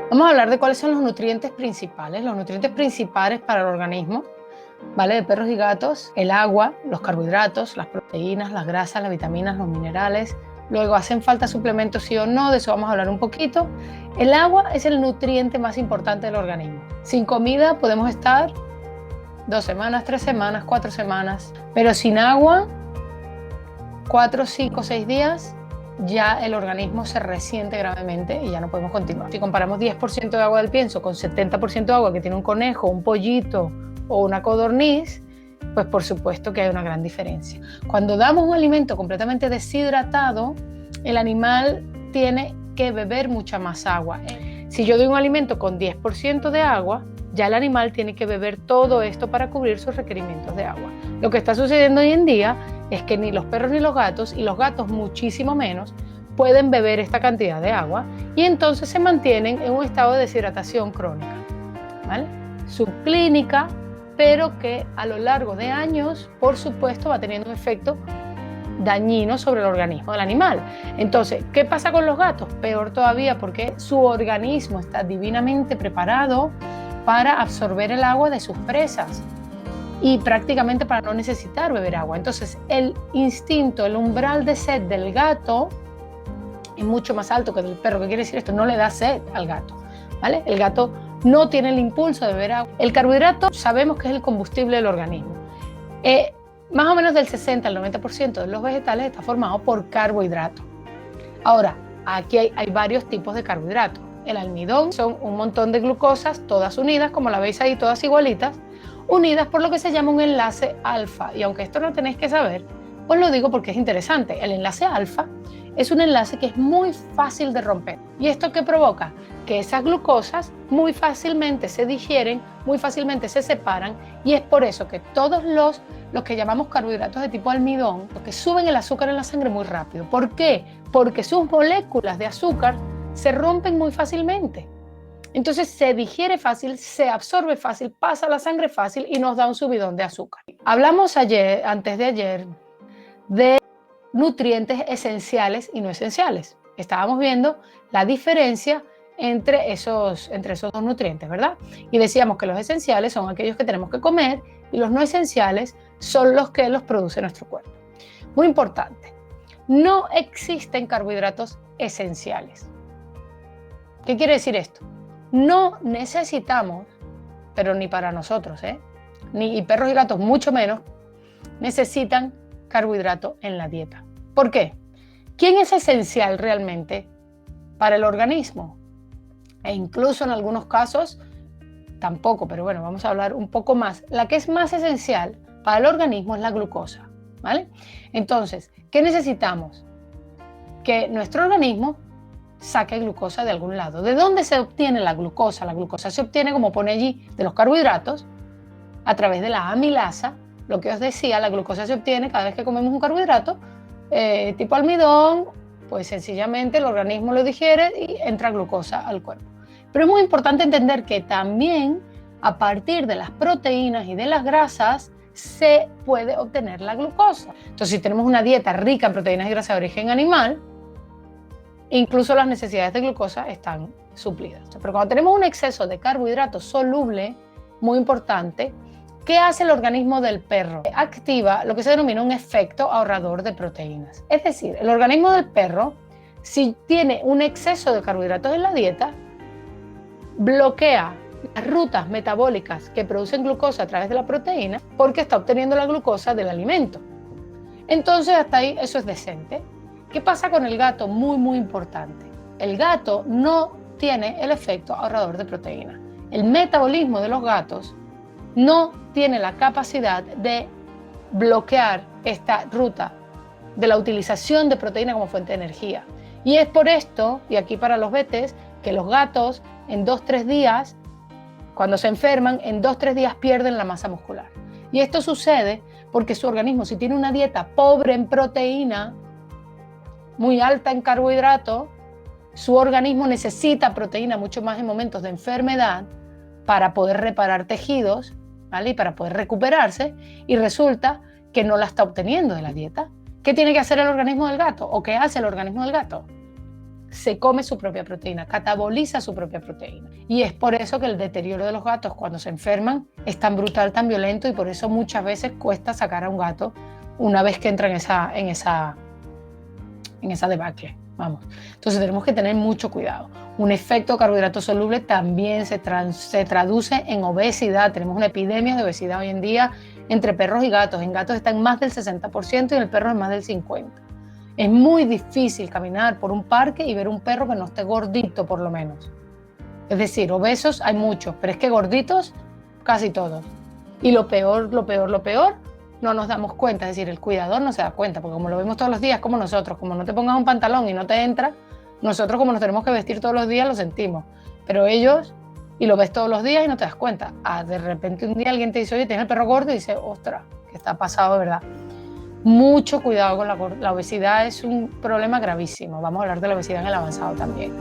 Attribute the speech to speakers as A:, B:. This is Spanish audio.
A: Vamos a hablar de cuáles son los nutrientes principales. Los nutrientes principales para el organismo, ¿vale? De perros y gatos: el agua, los carbohidratos, las proteínas, las grasas, las vitaminas, los minerales. Luego, ¿hacen falta suplementos sí o no? De eso vamos a hablar un poquito. El agua es el nutriente más importante del organismo. Sin comida podemos estar 2 semanas, 3 semanas, 4 semanas, pero sin agua, 4, 5, 6 días, ya el organismo se resiente gravemente y ya no podemos continuar. Si comparamos 10% de agua del pienso con 70% de agua que tiene un conejo, un pollito o una codorniz, pues por supuesto que hay una gran diferencia. Cuando damos un alimento completamente deshidratado, el animal tiene que beber mucha más agua. Si yo doy un alimento con 10% de agua, ya el animal tiene que beber todo esto para cubrir sus requerimientos de agua. Lo que está sucediendo hoy en día es que ni los perros ni los gatos, y los gatos muchísimo menos, pueden beber esta cantidad de agua y entonces se mantienen en un estado de deshidratación crónica, ¿vale? Subclínica, pero que a lo largo de años, por supuesto, va teniendo un efecto dañino sobre el organismo del animal. Entonces, ¿qué pasa con los gatos? Peor todavía, porque su organismo está divinamente preparado para absorber el agua de sus presas y prácticamente para no necesitar beber agua. Entonces, el instinto, el umbral de sed del gato es mucho más alto que el del perro. ¿Qué quiere decir esto? No le da sed al gato, ¿vale? El gato no tiene el impulso de beber agua. El carbohidrato sabemos que es el combustible del organismo. Más o menos del 60 al 90% de los vegetales está formado por carbohidratos. Ahora, aquí hay varios tipos de carbohidratos. El almidón son un montón de glucosas, todas unidas, como la veis ahí, todas igualitas, unidas por lo que se llama un enlace alfa. Y aunque esto no tenéis que saber, os lo digo porque es interesante. El enlace alfa es un enlace que es muy fácil de romper. ¿Y esto qué provoca? Que esas glucosas muy fácilmente se digieren, muy fácilmente se separan, y es por eso que todos los que llamamos carbohidratos de tipo almidón, los que suben el azúcar en la sangre muy rápido. ¿Por qué? Porque sus moléculas de azúcar se rompen muy fácilmente. Entonces se digiere fácil, se absorbe fácil, pasa a la sangre fácil y nos da un subidón de azúcar. Hablamos antes de ayer, de nutrientes esenciales y no esenciales. Estábamos viendo la diferencia entre esos dos nutrientes, ¿verdad? Y decíamos que los esenciales son aquellos que tenemos que comer y los no esenciales son los que los produce nuestro cuerpo. Muy importante, no existen carbohidratos esenciales. ¿Qué quiere decir esto? No necesitamos, pero ni para nosotros, ni perros y gatos mucho menos, necesitan carbohidrato en la dieta. ¿Por qué? ¿Quién es esencial realmente para el organismo? E incluso en algunos casos tampoco, pero bueno, vamos a hablar un poco más. La que es más esencial para el organismo es la glucosa, ¿vale? Entonces, ¿qué necesitamos? Que nuestro organismo saque glucosa de algún lado. ¿De dónde se obtiene la glucosa? La glucosa se obtiene, como pone allí, de los carbohidratos, a través de la amilasa. Lo que os decía, la glucosa se obtiene cada vez que comemos un carbohidrato, tipo almidón, pues sencillamente el organismo lo digiere y entra glucosa al cuerpo. Pero es muy importante entender que también a partir de las proteínas y de las grasas se puede obtener la glucosa. Entonces, si tenemos una dieta rica en proteínas y grasas de origen animal, incluso las necesidades de glucosa están suplidas. Pero cuando tenemos un exceso de carbohidrato soluble, muy importante, ¿qué hace el organismo del perro? Activa lo que se denomina un efecto ahorrador de proteínas. Es decir, el organismo del perro, si tiene un exceso de carbohidratos en la dieta, bloquea las rutas metabólicas que producen glucosa a través de la proteína porque está obteniendo la glucosa del alimento. Entonces, hasta ahí eso es decente. ¿Qué pasa con el gato? Muy, muy importante. El gato no tiene el efecto ahorrador de proteína. El metabolismo de los gatos no tiene la capacidad de bloquear esta ruta de la utilización de proteína como fuente de energía. Y es por esto, y aquí para los vetes, que los gatos en 2-3 días, cuando se enferman, en 2-3 días pierden la masa muscular. Y esto sucede porque su organismo, si tiene una dieta pobre en proteína, muy alta en carbohidratos, su organismo necesita proteína mucho más en momentos de enfermedad para poder reparar tejidos, ¿vale? Y para poder recuperarse, y resulta que no la está obteniendo de la dieta. ¿Qué tiene que hacer el organismo del gato? ¿O qué hace el organismo del gato? se come su propia proteína, cataboliza su propia proteína. Y es por eso que el deterioro de los gatos cuando se enferman es tan brutal, tan violento, y por eso muchas veces cuesta sacar a un gato una vez que entra en esa debacle. Vamos. Entonces tenemos que tener mucho cuidado. Un efecto carbohidrato soluble también se traduce en obesidad. Tenemos una epidemia de obesidad hoy en día entre perros y gatos. En gatos está en más del 60% y en el perro en más del 50%. Es muy difícil caminar por un parque y ver un perro que no esté gordito, por lo menos. Es decir, obesos hay muchos, pero es que gorditos casi todos. Y lo peor, no nos damos cuenta. Es decir, el cuidador no se da cuenta, porque como lo vemos todos los días, como nosotros, como no te pongas un pantalón y no te entra, nosotros como nos tenemos que vestir todos los días lo sentimos. Pero ellos, y lo ves todos los días y no te das cuenta. De repente un día alguien te dice, oye, tienes el perro gordo, y dices, ostras, que está pasado de verdad. Mucho cuidado con la obesidad, es un problema gravísimo. Vamos a hablar de la obesidad en el avanzado también.